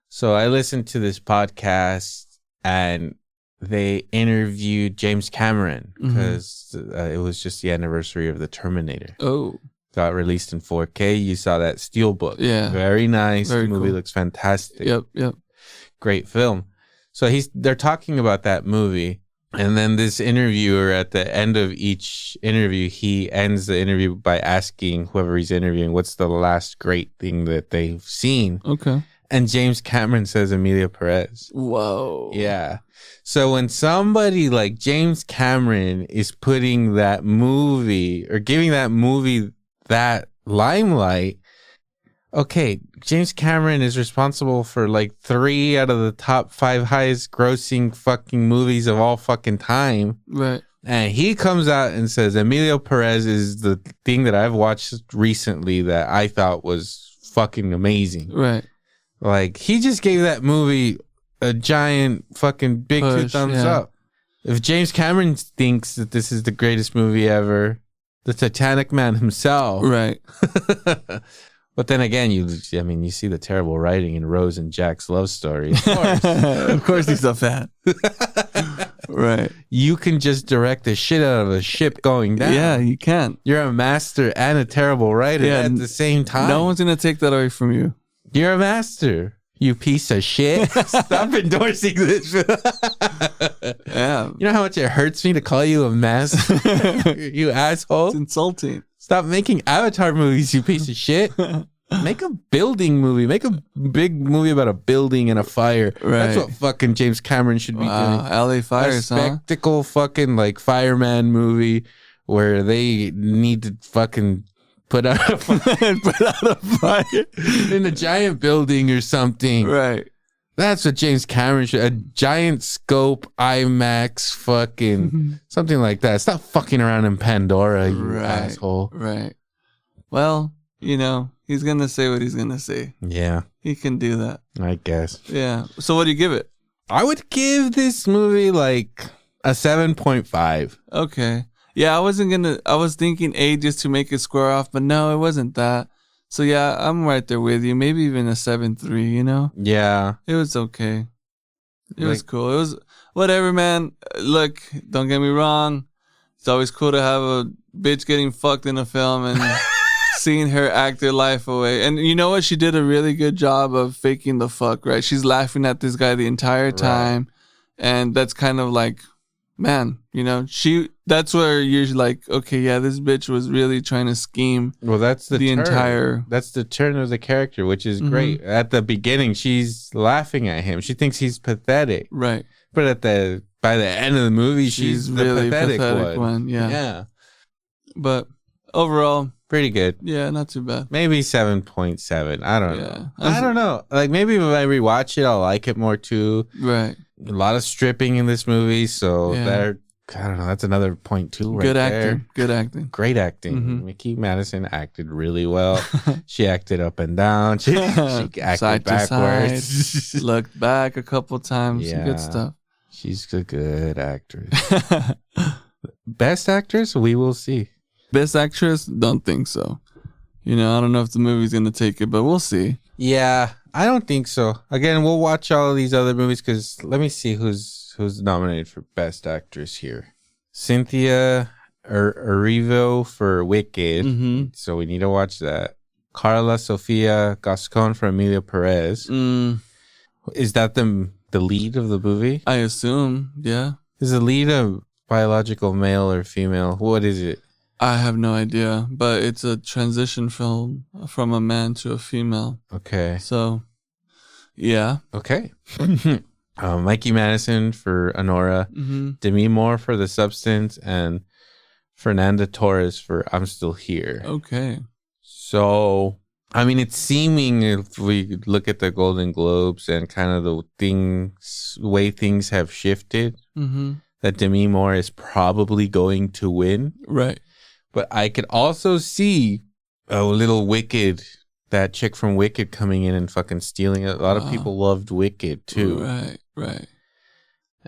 So I listened to this podcast and they interviewed James Cameron because it was just the anniversary of the Terminator. Oh, got released in 4K. You saw that Steelbook. Yeah, very nice. Very the movie cool. Looks fantastic. Yep. Great film. So they're talking about that movie. And then this interviewer, at the end of each interview, he ends the interview by asking whoever he's interviewing, what's the last great thing that they've seen? Okay. And James Cameron says Emilia Perez. Whoa. Yeah. So when somebody like James Cameron is putting that movie or giving that movie that limelight. Okay, James Cameron is responsible for like 3 out of the top 5 highest grossing fucking movies of all fucking time. Right. And he comes out and says Emilio Perez is the thing that I've watched recently that I thought was fucking amazing. Right. Like, he just gave that movie a giant fucking big Push, 2 thumbs up. If James Cameron thinks that this is the greatest movie ever, the Titanic man himself. Right. But then again, you see the terrible writing in Rose and Jack's love story. Of course. Of course he's a fan. Right. You can just direct the shit out of a ship going down. Yeah, you can. You're a master and a terrible writer at the same time. No one's going to take that away from you. You're a master. You piece of shit. Stop endorsing this. Yeah. You know how much it hurts me to call you a master? You asshole. It's insulting. Stop making Avatar movies, you piece of shit. Make a building movie. Make a big movie about a building and a fire. Right. That's what fucking James Cameron should be doing. LA Fires, a spectacle fucking like fireman movie where they need to fucking put out a fire in a giant building or something. Right. That's what James Cameron should. A giant scope IMAX fucking something like that. Stop fucking around in Pandora, you asshole. Right. Well, he's gonna say what he's gonna say. Yeah. He can do that. I guess. Yeah. So what do you give it? I would give this movie like a 7.5. Okay. Yeah, I was thinking 8 just to make it square off, but no, it wasn't that. So yeah, I'm right there with you. Maybe even a 7.3, Yeah. It was okay. It was cool. It was whatever, man. Look, don't get me wrong. It's always cool to have a bitch getting fucked in a film and seeing her act her life away. And you know what? She did a really good job of faking the fuck, right? She's laughing at this guy the entire time. Right. And that's kind of like, man, that's where you're like, okay, yeah, this bitch was really trying to scheme. Well, that's the turn. Entire. That's the turn of the character, which is great. At the beginning, she's laughing at him. She thinks he's pathetic. Right. But by the end of the movie, she's the really pathetic one. Yeah. Yeah. But overall, pretty good. Yeah, not too bad. Maybe 7.7. I don't know. I don't know. Like, maybe if I rewatch it, I'll like it more too. Right. A lot of stripping in this movie, so I don't know. That's another point too. Right there. Good acting. Great acting. Mikey Madison acted really well. She acted up and down. She acted side backwards. Side, looked back a couple times. Yeah. Good stuff. She's a good actress. Best actress? We will see. Best actress? Don't think so. I don't know if the movie's gonna take it, but we'll see. Yeah, I don't think so. Again, we'll watch all of these other movies because let me see who's nominated for Best Actress here. Cynthia Erivo for Wicked. So we need to watch that. Carla Sofia Gascon for Emilio Perez. Is that the lead of the movie? I assume, yeah. Is the lead a biological male or female? What is it? I have no idea, but it's a transition film from a man to a female. Okay. So, yeah. Okay. Mikey Madison for Anora, Demi Moore for The Substance, and Fernanda Torres for I'm Still Here. Okay. So, it's seeming, if we look at the Golden Globes and kind of the way things have shifted, that Demi Moore is probably going to win. Right. But I could also see a little Wicked, that chick from Wicked coming in and fucking stealing it. A lot of people loved Wicked too. Right.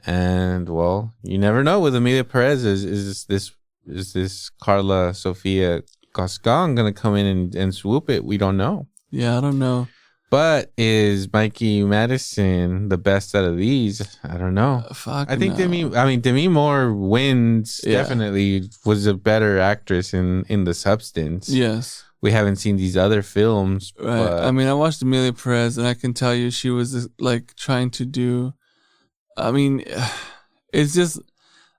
And well, you never know with Emilia Perez. Is this Carla Sofia Gascon gonna come in and swoop it? We don't know. Yeah, I don't know. But is Mikey Madison the best out of these? I don't know. I think Demi Moore wins. Yeah. Definitely was a better actress in The Substance. Yes. We haven't seen these other films. Right. But I watched Emilia Perez, and I can tell you she was like trying to do. It's just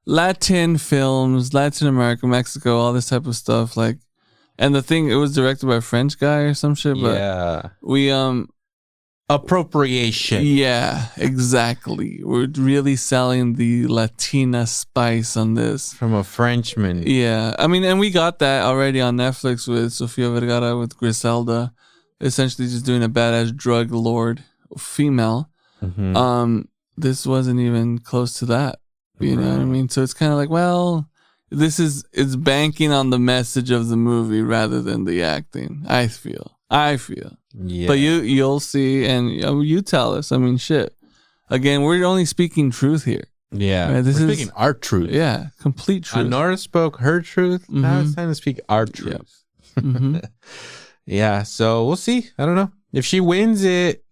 Latin films, Latin America, Mexico, all this type of stuff. Like, and the thing, it was directed by a French guy or some shit. But yeah, we appropriation. Yeah, exactly. We're really selling the Latina spice on this. From a Frenchman. Yeah. I mean, and we got that already on Netflix with Sofia Vergara with Griselda. Essentially just doing a badass drug lord female. Mm-hmm. This wasn't even close to that. You know what I mean? So it's kind of like, well, it's banking on the message of the movie rather than the acting. I feel. Yeah. But you'll see, and you tell us. I mean, shit. Again, we're only speaking truth here. Yeah. Right? We're speaking our truth. Yeah, complete truth. Anora spoke her truth. Mm-hmm. Now it's time to speak our truth. Yep. Mm-hmm. Yeah, so we'll see. I don't know. If she wins it,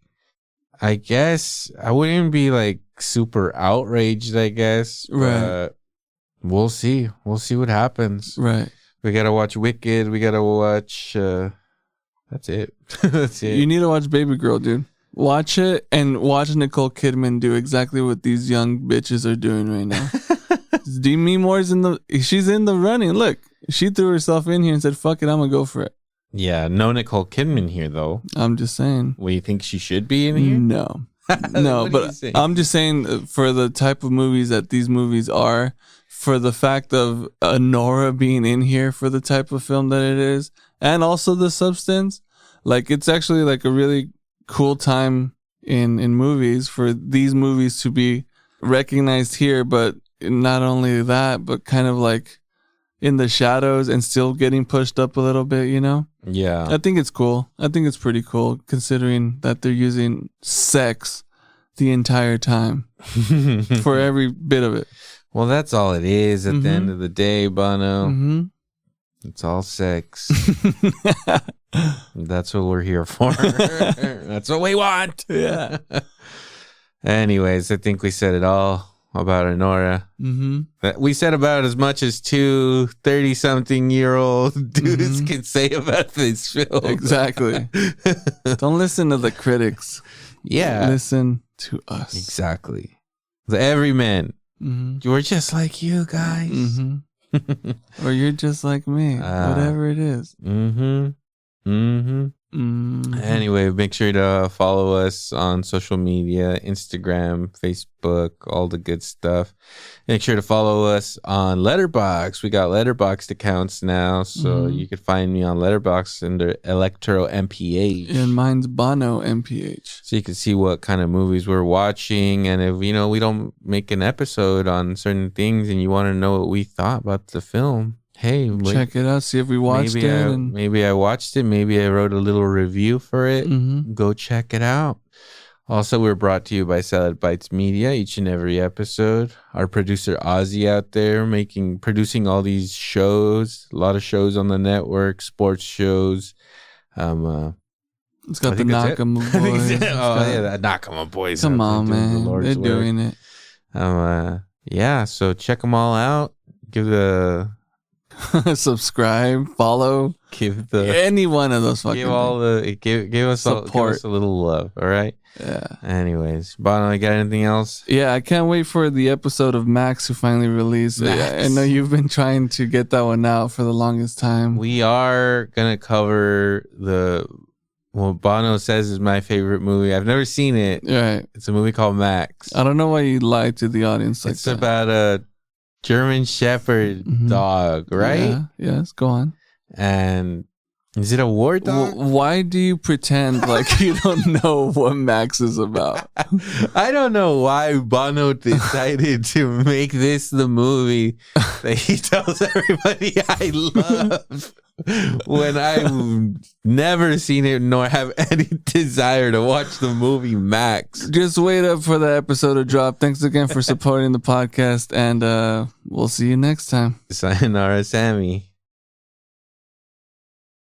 I guess I wouldn't be like super outraged, I guess. Right. We'll see. We'll see what happens. Right. We got to watch Wicked. We got to watch... that's it. That's it. You need to watch Baby Girl, dude. Watch it and watch Nicole Kidman do exactly what these young bitches are doing right now. Demi Moore's she's in the running. Look, she threw herself in here and said, fuck it, I'm going to go for it. Yeah, no Nicole Kidman here, though. I'm just saying. Well, you think she should be in here? No. No, but I'm just saying for the type of movies that these movies are, for the fact of Anora being in here for the type of film that it is, and also the substance, like it's actually like a really cool time in movies for these movies to be recognized here, but not only that, but kind of like in the shadows and still getting pushed up a little bit, you know? Yeah. I think it's cool. I think it's pretty cool considering that they're using sex the entire time for every bit of it. Well, that's all it is at the end of the day, Banno. Mm-hmm. It's all sex. That's what we're here for. That's what we want. Yeah. Anyways, I think we said it all about Anora. Mm-hmm. We said about as much as 2 30-something-year-old dudes can say about this film. Exactly. Don't listen to the critics. Yeah. Listen to us. Exactly. The everyman. Mm-hmm. We're just like you guys. Mm-hmm. Or you're just like me. Whatever it is. Mm-hmm. Mm-hmm. Mm-hmm. Anyway, make sure to follow us on social media, Instagram, Facebook, all the good stuff. Make sure to follow us on Letterboxd. We got Letterboxd accounts now, so you can find me on Letterboxd under Electro MPH. And mine's Banno MPH. So you can see what kind of movies we're watching, and if we don't make an episode on certain things and you want to know what we thought about the film, hey, check it out. See if we watched it. Maybe I watched it. Maybe I wrote a little review for it. Mm-hmm. Go check it out. Also, we're brought to you by Salad Bites Media each and every episode. Our producer Ozzy out there producing all these shows. A lot of shows on the network, sports shows. It's got the Nakama Boys. The Nakama Boys. Come on, man. They're doing it. Yeah, so check them all out. Give the... subscribe, follow, give any one of those fucking give us a little love, all right? Yeah. Anyways, Banno, you got anything else? Yeah, I can't wait for the episode of Max to finally release. I know you've been trying to get that one out for the longest time. We are gonna cover what Banno says is my favorite movie. I've never seen it. Right. It's a movie called Max. I don't know why you lied to the audience like that. It's about a German Shepherd dog, right? Yeah, yes, go on. And is it a war dog? Why do you pretend like you don't know what Max is about? I don't know why Banno decided to make this the movie that he tells everybody I love when I've never seen it nor have any desire to watch the movie Max. Just wait up for the episode to drop. Thanks again for supporting the podcast, and we'll see you next time. Sayonara, Sammy.